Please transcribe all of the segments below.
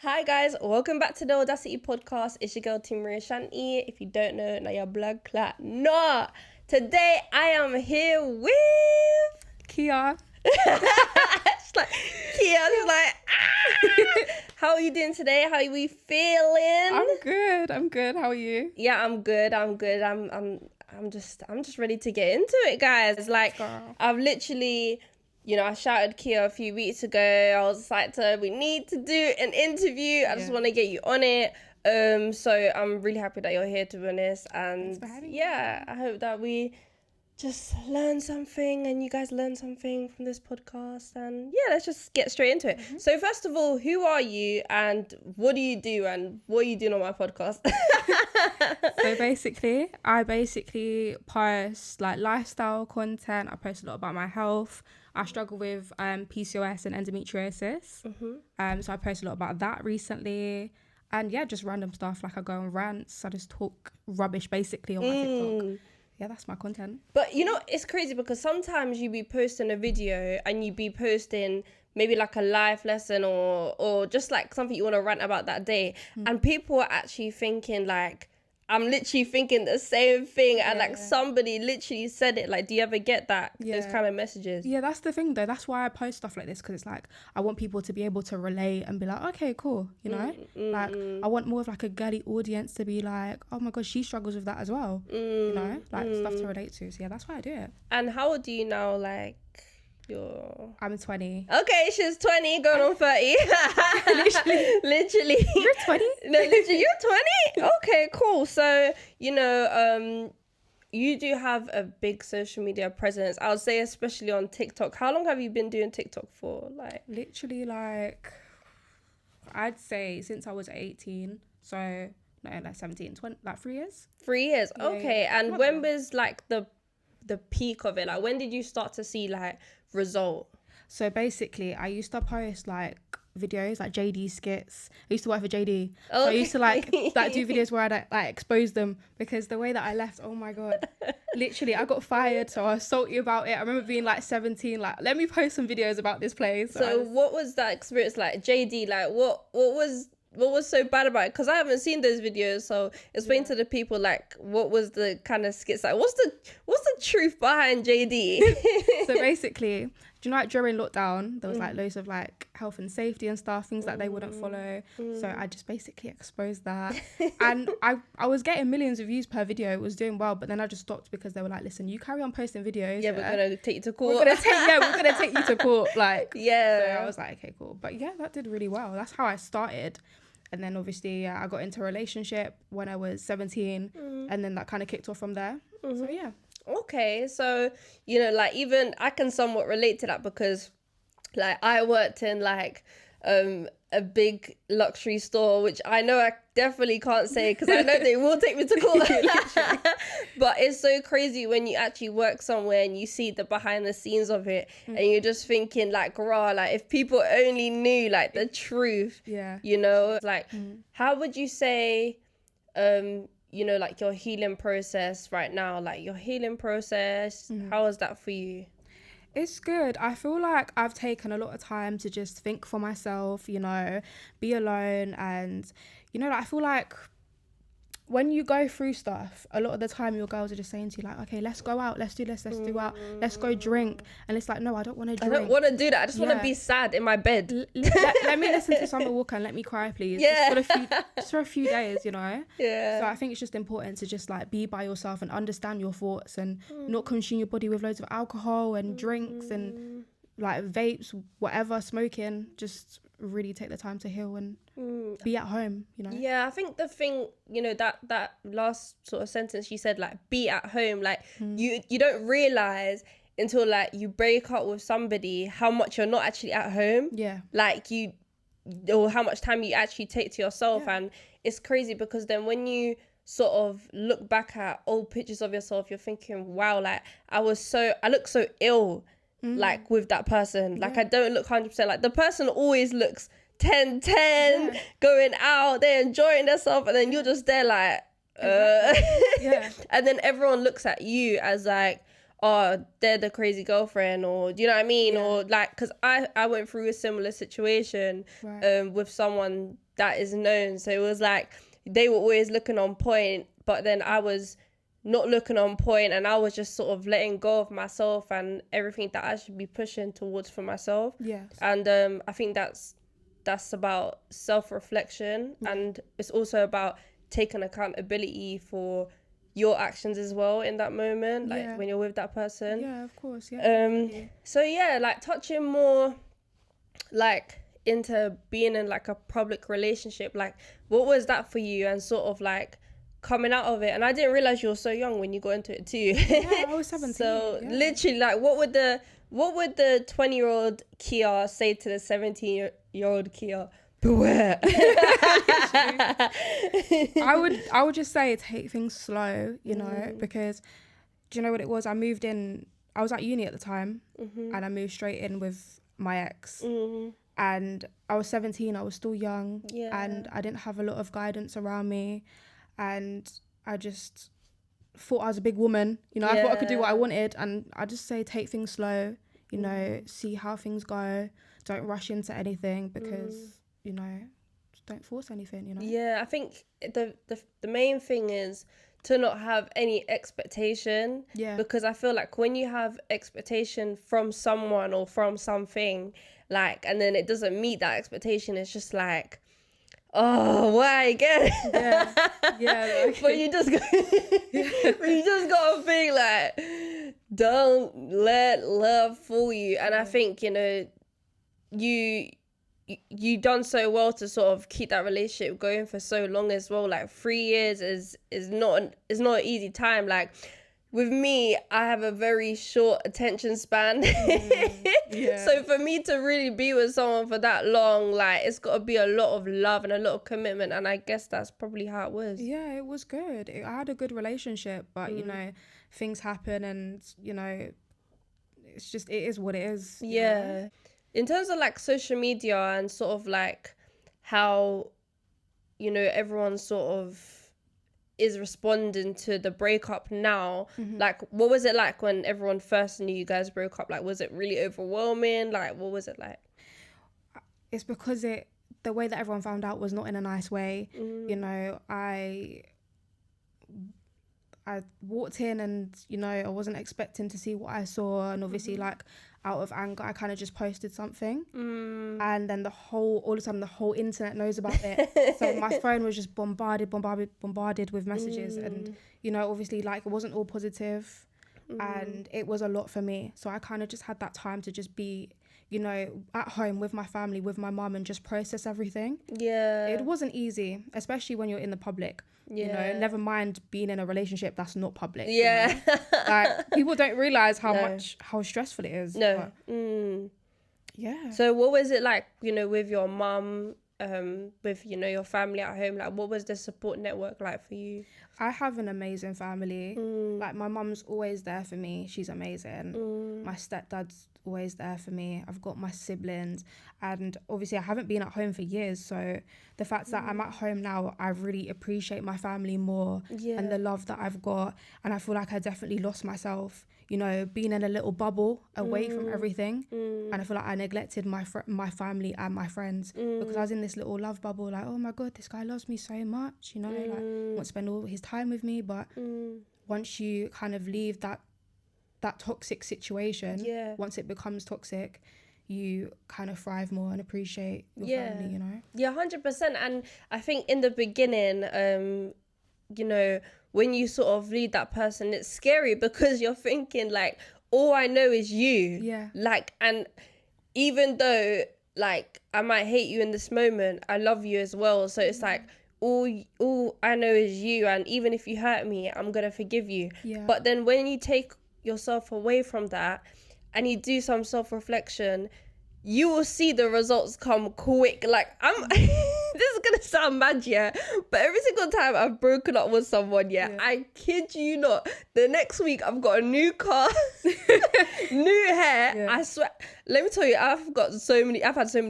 Hi guys, welcome back to the Audacity podcast. It's your girl Team Maria Shanti. If you don't know, now your blood clot. No, today I am here with Kia. She's like Kia's like How are you doing today? How are we feeling? I'm good. How are you? Yeah, I'm good. I'm just ready to get into it, guys. Like Girl. I've literally, I shouted Kia a few weeks ago. I was like to her, we need to do an interview. I just want to get you on it. So I'm really happy that you're here, to be honest. And Thanks for having me. I hope that we just learn something and you guys learn something from this podcast. And yeah, let's just get straight into it. Mm-hmm. So first of all, who are you and what do you do and what are you doing on my podcast? So I post like lifestyle content. I post a lot about my health. I struggle with PCOS and endometriosis. Mm-hmm. So I post a lot about that recently. And yeah, just random stuff. Like I go on rants. I just talk rubbish basically on my TikTok. Yeah, that's my content. But it's crazy because sometimes you be posting a video and you be posting maybe like a life lesson or just like something you want to rant about that day. And people are actually thinking like, I'm literally thinking the same thing and like somebody literally said it. Like, do you ever get that? Those kind of messages? Yeah, that's the thing though. That's why I post stuff like this, because it's like I want people to be able to relate and be like, okay, cool, like I want more of like a girly audience to be like, oh my god, she struggles with that as well, like stuff to relate to. So yeah, that's why I do it. And how old do you now? Like I'm 20. Okay, she's 20 going on 30. literally You're 20? No, literally you're 20. Okay, cool. So you do have a big social media presence, I would say, especially on TikTok. How long have you been doing TikTok for? Like literally, like I'd say since I was 18. So no, like 17, 20, like 3 years. 3 years. Yeah, okay. yeah. And when was like the peak of it? Like when did you start to see like result? So basically I used to post like videos like JD skits. I used to work for JD. So I used to like do videos where I'd like expose them, because the way that I left, oh my god, literally I got fired. So I was salty about it. I remember being like 17, like let me post some videos about this place. So what was that experience like? JD, like what was so bad about it? Because I haven't seen those videos, so explain to the people like what was the kind of skits like. What's the truth behind JD? So basically, do you know, like during lockdown there was like loads of like health and safety and stuff, things that they wouldn't follow. So I just basically exposed that. And I was getting millions of views per video. It was doing well, but then I just stopped because they were like, listen, you carry on posting videos, we're gonna take you to court. We're gonna take you to court, like. Yeah. So I was like, okay, cool. But yeah, that did really well. That's how I started. And then obviously I got into a relationship when I was 17, and then that kind of kicked off from there. So yeah. Okay, so like even I can somewhat relate to that, because like I worked in like a big luxury store, which I know I definitely can't say because I know they will take me to court. But it's so crazy when you actually work somewhere and you see the behind the scenes of it, and you're just thinking like, rah, like if people only knew like the truth. Like how would you say like your healing process right now, like your healing process, how is that for you? It's good. I feel like I've taken a lot of time to just think for myself, be alone. And, like, I feel like when you go through stuff, a lot of the time your girls are just saying to you like, okay, let's go out, let's do this, let's do out, let's go drink. And it's like, no, I don't want to drink. I don't want to do that. I just want to be sad in my bed. Let me listen to Summer Walker and let me cry, please. Yeah. Just for a few days, Yeah. So I think it's just important to just like be by yourself and understand your thoughts and not consume your body with loads of alcohol and drinks and like vapes, whatever, smoking. Just really take the time to heal and be at home, Yeah, I think the thing, that last sort of sentence you said, like be at home, like you don't realize until like you break up with somebody how much you're not actually at home. Yeah. Like or how much time you actually take to yourself. Yeah. And it's crazy because then when you sort of look back at old pictures of yourself, you're thinking, wow, like I look so ill like with that person. Like I don't look 100%. Like the person always looks 10, going out, they're enjoying themselves, and then you're just there like and then everyone looks at you as like, oh, they're the crazy girlfriend, or do you know what I mean? Or like, because I went through a similar situation with someone that is known. So it was like they were always looking on point, but then I was not looking on point, and I was just sort of letting go of myself and everything that I should be pushing towards for myself. Yes. And I think that's about self-reflection, and it's also about taking accountability for your actions as well in that moment, like when you're with that person. Yeah, of course. Yeah. So yeah, like touching more like into being in like a public relationship, like what was that for you, and sort of like coming out of it? And I didn't realize you were so young when you got into it too. Yeah, I was 17. So literally, like what would the 20-year-old Kia say to the 17-year-old Kia? Beware. I would just say take things slow, you know, because do you know what it was? I moved in, I was at uni at the time, and I moved straight in with my ex. And I was 17, I was still young, and I didn't have a lot of guidance around me, and I just thought I was a big woman, you know. I thought I could do what I wanted, and I just say take things slow, you know, see how things go, don't rush into anything, because you know, just don't force anything, you know. Yeah, I think the main thing is to not have any expectation. Yeah. Because I feel like when you have expectation from someone or from something, like, and then it doesn't meet that expectation, it's just like, oh, why again? Yeah. Yeah. Like, but you just gotta think like, don't let love fool you. And I think, you know, you done so well to sort of keep that relationship going for so long as well. Like 3 years is not an easy time. Like with me, I have a very short attention span. So for me to really be with someone for that long, like it's got to be a lot of love and a lot of commitment. And I guess that's probably how it was. Yeah, it was good. I had a good relationship, but you know, things happen, and you know, it's just, it is what it is. Yeah. Know? In terms of like social media and sort of like how, you know, everyone sort of is responding to the breakup now, like what was it like when everyone first knew you guys broke up? Like, was it really overwhelming? Like, what was it like? It's because the way that everyone found out was not in a nice way. You know, I walked in, and you know, I wasn't expecting to see what I saw, and obviously like out of anger I kind of just posted something, and then all of a sudden the whole internet knows about it. So my phone was just bombarded with messages, and you know, obviously like it wasn't all positive, and it was a lot for me. So I kind of just had that time to just be, you know, at home with my family, with my mum, and just process everything. Yeah. It wasn't easy, especially when you're in the public. You know, never mind being in a relationship that's not public. Yeah. You know? Like people don't realize how stressful it is. No. Yeah. So what was it like, you know, with your mum, with, you know, your family at home? Like, what was the support network like for you? I have an amazing family. Like my mum's always there for me. She's amazing. My stepdad's always there for me. I've got my siblings, and obviously I haven't been at home for years, so the fact that I'm at home now, I really appreciate my family more and the love that I've got. And I feel like I definitely lost myself, you know, being in a little bubble away from everything. And I feel like I neglected my family and my friends because I was in this little love bubble, like, oh my god, this guy loves me so much, you know, like wants to spend all his time with me. But once you kind of leave that toxic situation, once it becomes toxic, you kind of thrive more and appreciate your family, you know? Yeah, 100%. And I think in the beginning, you know, when you sort of lead that person, it's scary because you're thinking like, all I know is you. Yeah. Like, and even though like I might hate you in this moment, I love you as well. So it's like, all I know is you. And even if you hurt me, I'm going to forgive you. Yeah. But then when you take yourself away from that and you do some self-reflection, you will see the results come quick. Like this is gonna sound mad, yeah, but every single time I've broken up with someone, I kid you not, the next week I've got a new car, new hair. I swear, let me tell you, I've had so many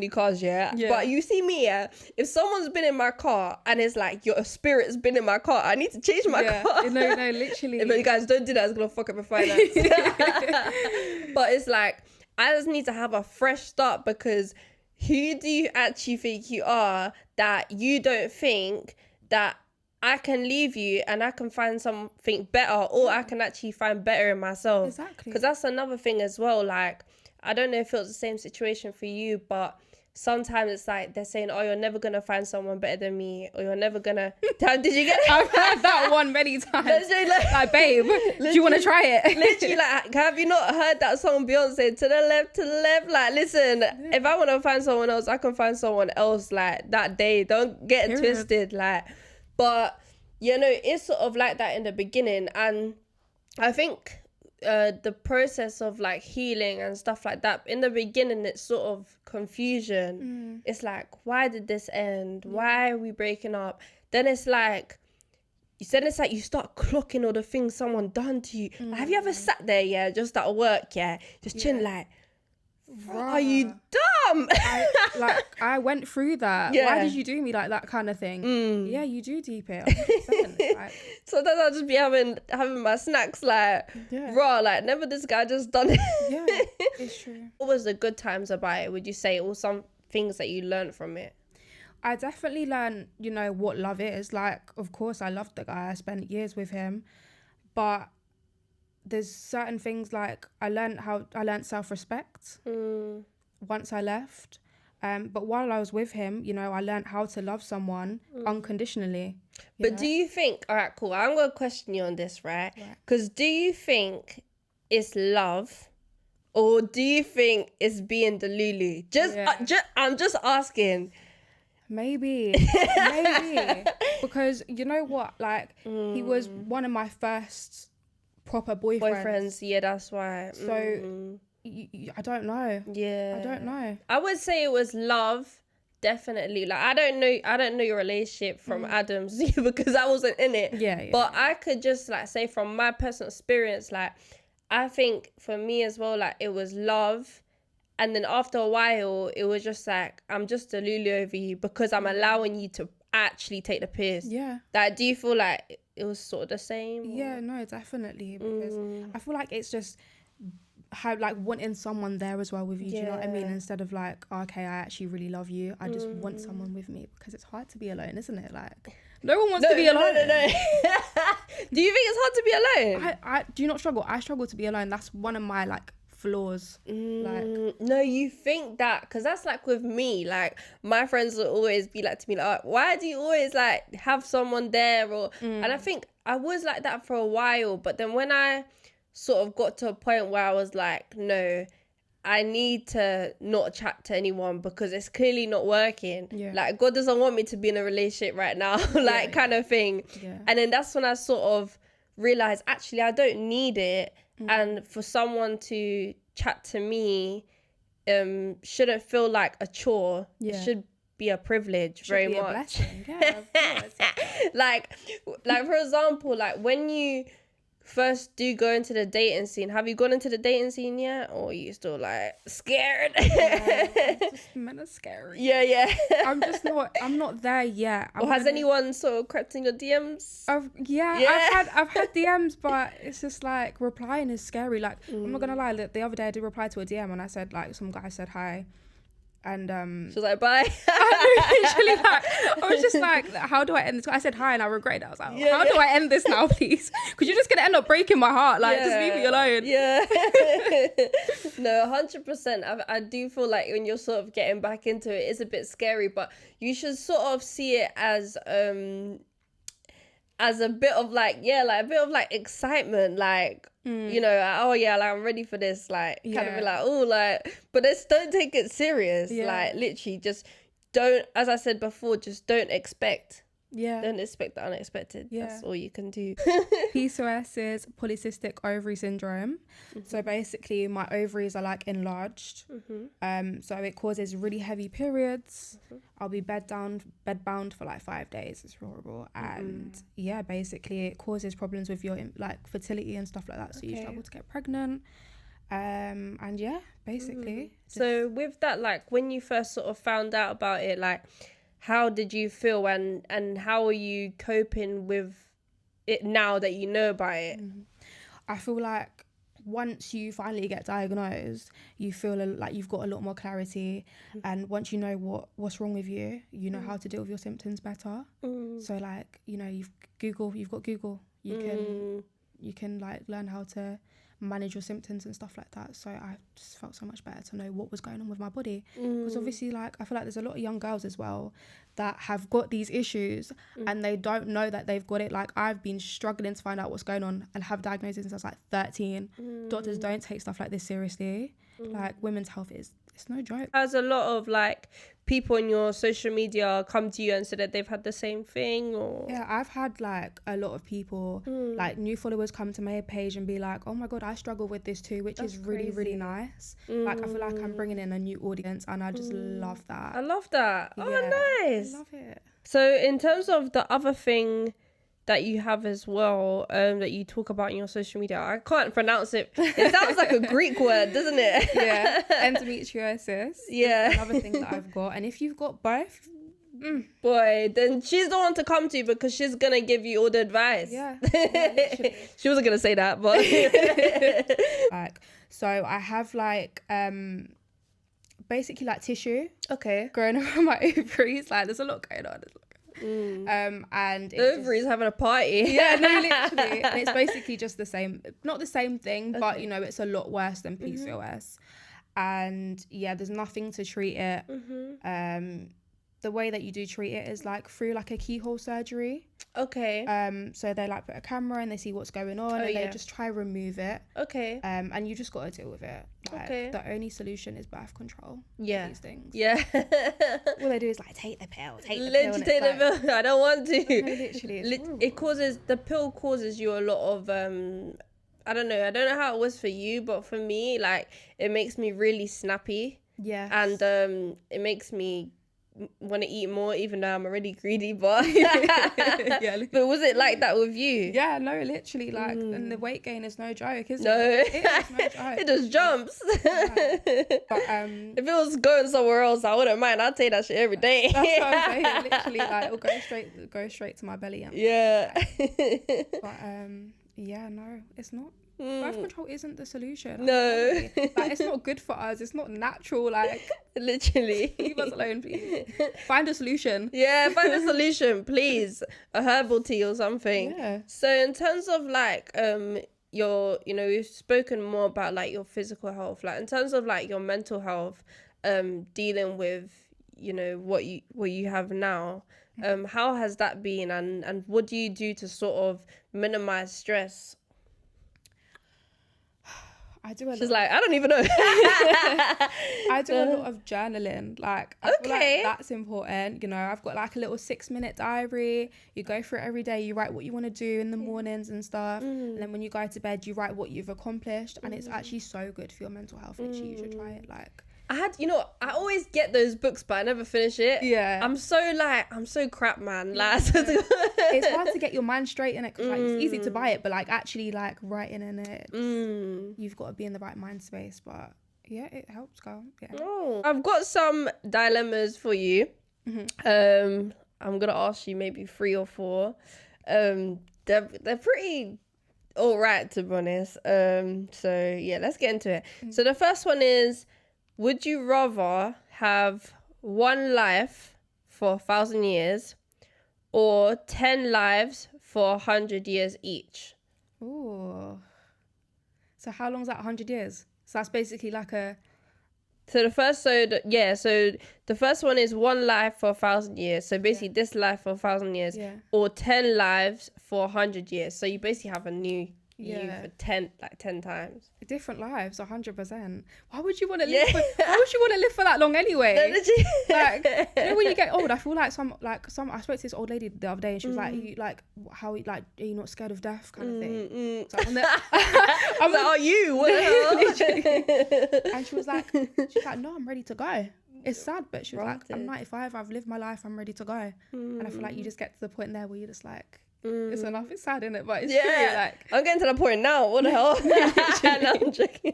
cars, but you see me, if someone's been in my car and it's like your spirit's been in my car, I need to change my car. No, literally. But you guys don't do that, it's gonna fuck up your finance. But it's like, I just need to have a fresh start because who do you actually think you are that you don't think that I can leave you and I can find something better, or I can actually find better in myself? Exactly. Because that's another thing as well. Like, I don't know if it was the same situation for you, but sometimes it's like they're saying, oh, you're never going to find someone better than me, or you're never going to... Did you get it? I've heard that one many times. Like, babe, do you want to try it? Literally, like, have you not heard that song Beyonce, to the left? Like, listen, if I want to find someone else, I can find someone else, like, that day. Don't get it twisted, like. But, you know, it's sort of like that in the beginning. And I think the process of, like, healing and stuff like that, in the beginning, it's sort of confusion. It's like, why did this end? Why are we breaking up? Then it's like you start clocking all the things someone done to you. Like, have you ever sat there, just at work, just chilling, like, are you dumb? I went through that. Yeah. Why did you do me like that kind of thing? Yeah, you do deep it. 100%. Like, sometimes I'll just be having my snacks, like, raw, like, never this guy just done it. Yeah, it's true. What was the good times about it, would you say, or some things that you learned from it? I definitely learned, what love is. Like, of course, I loved the guy. I spent years with him. But there's certain things, like, I learned self-respect once I left. But while I was with him, I learned how to love someone unconditionally. But do you think... All right, cool. I'm going to question you on this, right? Because do you think it's love... or do you think it's being Delulu? I'm just asking... Maybe. Because you know what? Like, he was one of my first proper boyfriends. Yeah, that's why. So, I don't know. Yeah. I don't know. I would say it was love, definitely. Like, I don't know your relationship from Adam's because I wasn't in it. Yeah. But I could just, like, say from my personal experience, like, I think for me as well, like, it was love. And then after a while, it was just like, I'm just a Lulu over you because I'm allowing you to actually take the piss. Yeah. Like, do you feel like it was sort of the same? Yeah, no, definitely. Because I feel like it's just how, like, wanting someone there as well with you. Do you know what I mean? Instead of like, okay, I actually really love you. I just want someone with me, because it's hard to be alone, isn't it? Like, no one wants to be alone. No. Do you think it's hard to be alone? I do you not struggle? I struggle to be alone. That's one of my, like, flaws. Like, no, you think that, because that's like with me, like, my friends will always be like to me, like, why do you always, like, have someone there? Or and I think I was like that for a while, but then when I sort of got to a point where I was like, no, I need to not chat to anyone because it's clearly not working. Like, God doesn't want me to be in a relationship right now, like, kind of thing. And then that's when I sort of realized, actually, I don't need it. And for someone to chat to me shouldn't feel like a chore. It should be a privilege. Very much. A blessing. Yeah, of course. like for example, like, when you first do go into the dating scene, have you gone into the dating scene yet, or are you still, like, scared? Just men are scary. Yeah. I'm not there yet. Or has anyone sort of crept in your DMs? I've had DMs, but it's just like replying is scary. Like, I'm not gonna lie, the other day I did reply to a DM and I said, like, some guy said hi, and she was like, bye. I was just like, how do I end this? I said hi and I regretted it. I was like, how do I end this now, please? Because you're just gonna end up breaking my heart. Like, just leave me alone. No, 100%. I do feel like when you're sort of getting back into it, it's a bit scary, but you should sort of see it as a bit of, like, a bit of, like, excitement, like, oh yeah, like, I'm ready for this, like, kind of be like, oh, like, but just don't take it serious. Like, literally just don't, as I said before, just don't expect. Don't expect the unexpected. That's all you can do. PCOS is polycystic ovary syndrome. So basically my ovaries are, like, enlarged. So it causes really heavy periods. I'll be bedbound for like 5 days. It's horrible. And basically it causes problems with your, like, fertility and stuff like that. So you struggle to get pregnant. And basically. So with that, like, when you first sort of found out about it, like, how did you feel, and how are you coping with it now that you know about it? I feel like once you finally get diagnosed, you feel like you've got a lot more clarity, and once you know what's wrong with you, you know how to deal with your symptoms better. So like, you know, you've got Google, you can like learn how to manage your symptoms and stuff like that. So I just felt so much better to know what was going on with my body, because obviously, like, I feel like there's a lot of young girls as well that have got these issues and they don't know that they've got it. Like, I've been struggling to find out what's going on and have diagnosis since I was like 13. Doctors don't take stuff like this seriously. Like, women's health it's no joke. Has a lot of like people in your social media come to you and said that they've had the same thing, or? Yeah, I've had like a lot of people, like new followers, come to my page and be like, oh my god, I struggle with this too, which is really, really nice. Like, I feel like I'm bringing in a new audience, and I just love that. I love that. Yeah, Oh, nice. I love it. So in terms of the other thing that you have as well, that you talk about in your social media, I can't pronounce it. It sounds like a Greek word, doesn't it? Yeah, endometriosis. Yeah. Is another thing that I've got, and if you've got both, boy, then she's the one to come to, because she's gonna give you all the advice. Yeah, literally. She wasn't gonna say that, but like, so I have like basically like tissue growing around my ovaries. Like, there's a lot going on. And the ovaries having a party. Yeah, no, literally. And it's basically just the same, not the same thing, but you know, it's a lot worse than PCOS. And yeah, there's nothing to treat it. The way that you do treat it is like through like a keyhole surgery. So they like put a camera and they see what's going on, and they just try remove it. And you just got to deal with it. Like, the only solution is birth control. Yeah. These things. Yeah. All they do is like take the pill. Literally take the pill. I don't want to. No, literally, the pill causes you a lot of I don't know how it was for you, but for me, like, it makes me really snappy. Yeah. And it makes me want to eat more, even though I'm already greedy, but but was it like that with you? Yeah, no, literally, like, and the weight gain is no joke, isn't no. it? It is no joke. It just jumps. But if it was going somewhere else, I wouldn't mind. I'd take that shit every day. That's what I'm saying. Literally, like, it'll go straight to my belly. And but yeah, no, it's not. Birth control isn't the solution. No. Like, it's not good for us. It's not natural. Like, literally. leave us alone, please. Find a solution. Yeah, find a solution, please. A herbal tea or something. Yeah. So in terms of like your, you know, we've spoken more about like your physical health. Like, in terms of like your mental health, dealing with, you know, what you have now. How has that been, and what do you do to sort of minimize stress? I do. She's like, I don't even know. I do a lot of journaling. Like, I feel like that's important. You know, I've got like a little 6-minute diary. You go through it every day. You write what you want to do in the mornings and stuff. And then when you go to bed, you write what you've accomplished. And it's actually so good for your mental health. Literally, you should try it. Like, I always get those books, but I never finish it. Yeah. I'm so crap, man. Like, it's hard to get your mind straight in it, because like, it's easy to buy it, but like actually like writing in it, you've got to be in the right mind space. But yeah, it helps, girl. Yeah. Oh, I've got some dilemmas for you. I'm gonna ask you maybe 3 or 4. They're pretty all right, to be honest. So yeah, let's get into it. So the first one is, would you rather have 1 life for 1,000 years or 10 lives for 100 years each? Ooh. So how long's that? 100 years? So that's basically like a... So the first one is 1 life for 1,000 years. So basically this life for 1,000 years, or 10 lives for 100 years. So you basically have a new you for 10 times. Different lives, 100%. Why would you want to live? Why would you want to live for that long anyway? Like, you know, when you get old, I feel like some. I spoke to this old lady the other day, and she was like, are you not scared of death, kind of thing. So I was like, are you? What the hell? And she's like, no, I'm ready to go. It's sad, but she was like, I'm 95, I've lived my life, I'm ready to go. And I feel like you just get to the point there where you're just like, it's enough. It's sad, isn't it? But it's true. Like, I'm getting to the point now. What the hell? No, I'm joking.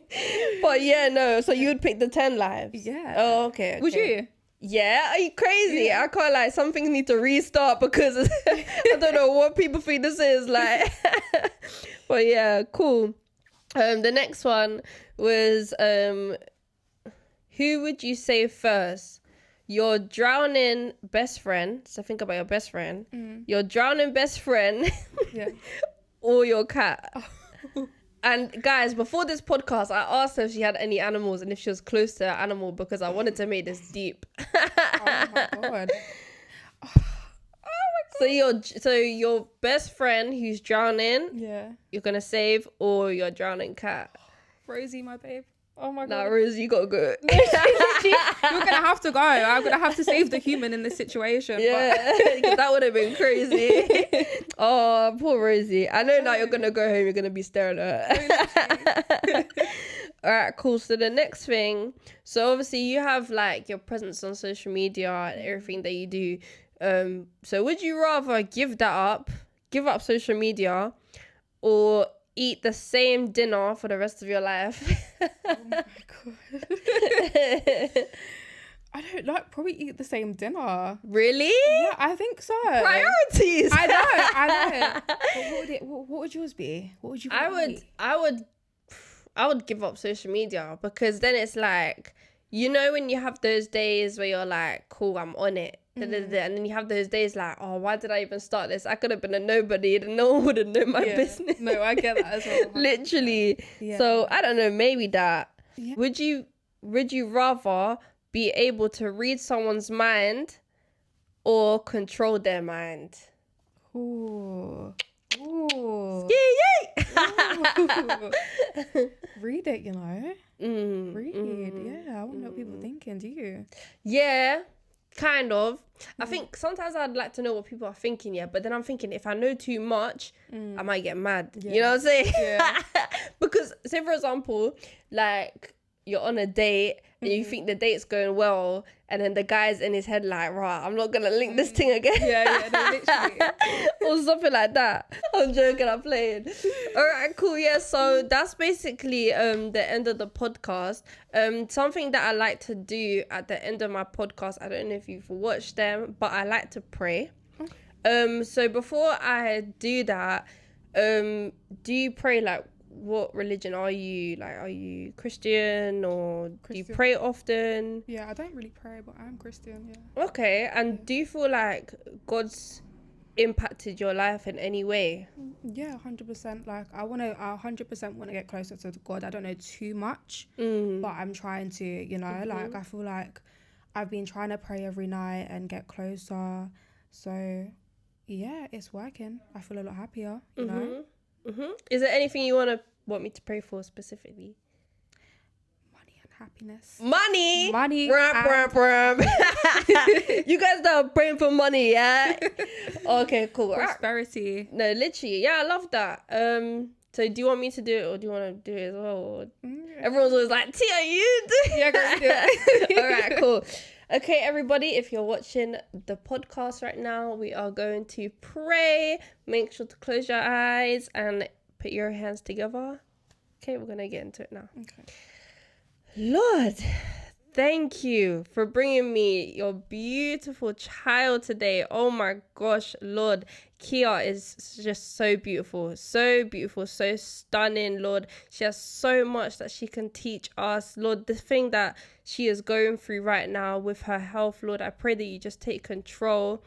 But yeah, no. So you would pick the 10 lives? Yeah. Oh, okay. Would you? Yeah. Are you crazy? Yeah. I can't, like, some things need to restart because I don't know what people think this is like. But yeah, cool. The next one was who would you save first? Your drowning best friend. So think about your best friend. Your drowning best friend. Yeah. Or your cat. And guys, before this podcast, I asked her if she had any animals and if she was close to an animal because I wanted to make this deep. Oh my god. So your best friend who's drowning, Yeah. you're gonna save, or your drowning cat. Rosie, my babe. Oh my Nah, god. Rose, you gotta go. You're gonna have to go. I'm gonna have to save the human in this situation. Yeah, that would have been crazy. Oh, poor Rosie. I know now you're gonna go home. You're gonna be staring at her. All right, cool. So the next thing. So obviously you have like your presence on social media and everything that you do. So would you rather give up social media, or eat the same dinner for the rest of your life? Oh my god. I don't like probably eat the same dinner. Really? Yeah, I think so. Priorities. I know. But what would yours be? What would you? I would give up social media, because then it's like, you know, when you have those days where you're like, cool, I'm on it. And then you have those days like, oh, why did I even start this? I could have been a nobody and no one would have known my business. No, I get that as well. Literally. Yeah. So I don't know, maybe that. Yeah. Would you rather be able to read someone's mind or control their mind? Ooh. Ooh. Yay! Read it, you know. Read. Yeah, I want to know what people are thinking. Do you? Yeah. Kind of. I think sometimes I'd like to know what people are thinking, yeah, but then I'm thinking if I know too much, I might get mad. Yeah. You know what I'm saying? Yeah. Because, say for example, like you're on a date and you think the date's going well, and then the guy's in his head like, right, I'm not gonna link this thing again. Yeah, no, literally. Or something like that. I'm joking, I'm playing. All right, cool. Yeah, so that's basically the end of the podcast. Something that I like to do at the end of my podcast, I don't know if you've watched them, but I like to pray. So before I do that, do you pray like, what religion are you? Like, are you Christian, or do you pray often? Yeah, I don't really pray, but I'm Christian, yeah. Okay, and do you feel like God's impacted your life in any way? Yeah, 100%. Like, I 100% want to get closer to God. I don't know too much, but I'm trying to, you know, like, I feel like I've been trying to pray every night and get closer. So, yeah, it's working. I feel a lot happier, you know? Is there anything you want me to pray for specifically? Money and happiness. Money. And... You guys are praying for money, yeah? Okay, cool. Prosperity. No, literally, yeah, I love that. So do you want me to do it, or do you want to do it as well? Or... Everyone's always like, Tia, you do it. Yeah, go do it. All right, cool. Okay, everybody, if you're watching the podcast right now, we are going to pray. Make sure to close your eyes and put your hands together. Okay, we're going to get into it now. Okay. Lord, thank you for bringing me your beautiful child today. Oh my gosh, Lord. Kia is just so beautiful, so stunning, Lord. She has so much that she can teach us, Lord. The thing that she is going through right now with her health, Lord, I pray that you just take control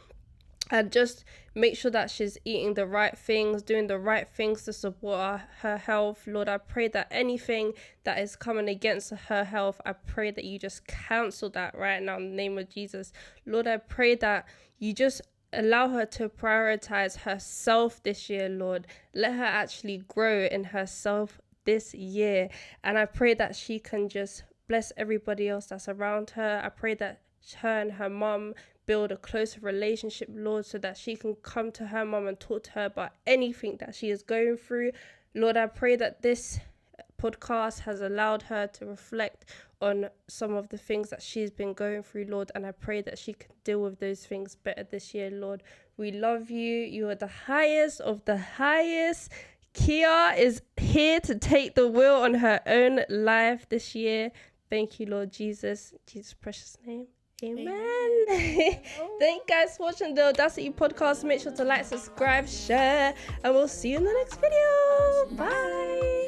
and just make sure that she's eating the right things, doing the right things to support her health. Lord, I pray that anything that is coming against her health, I pray that you just cancel that right now in the name of Jesus. Lord, I pray that you just allow her to prioritize herself this year, Lord. Let her actually grow in herself this year. And I pray that she can just bless everybody else that's around her. I pray that her and her mom build a closer relationship, Lord, so that she can come to her mom and talk to her about anything that she is going through. Lord, I pray that this podcast has allowed her to reflect on some of the things that she's been going through, Lord, and I pray that she can deal with those things better this year, Lord. We love you. You are the highest of the highest. Kia is here to take the wheel on her own life this year. Thank you, Lord Jesus. In Jesus' precious name. Amen. Thank you guys for watching the Audacity podcast. Make sure to like, subscribe, share, and we'll see you in the next video. Bye.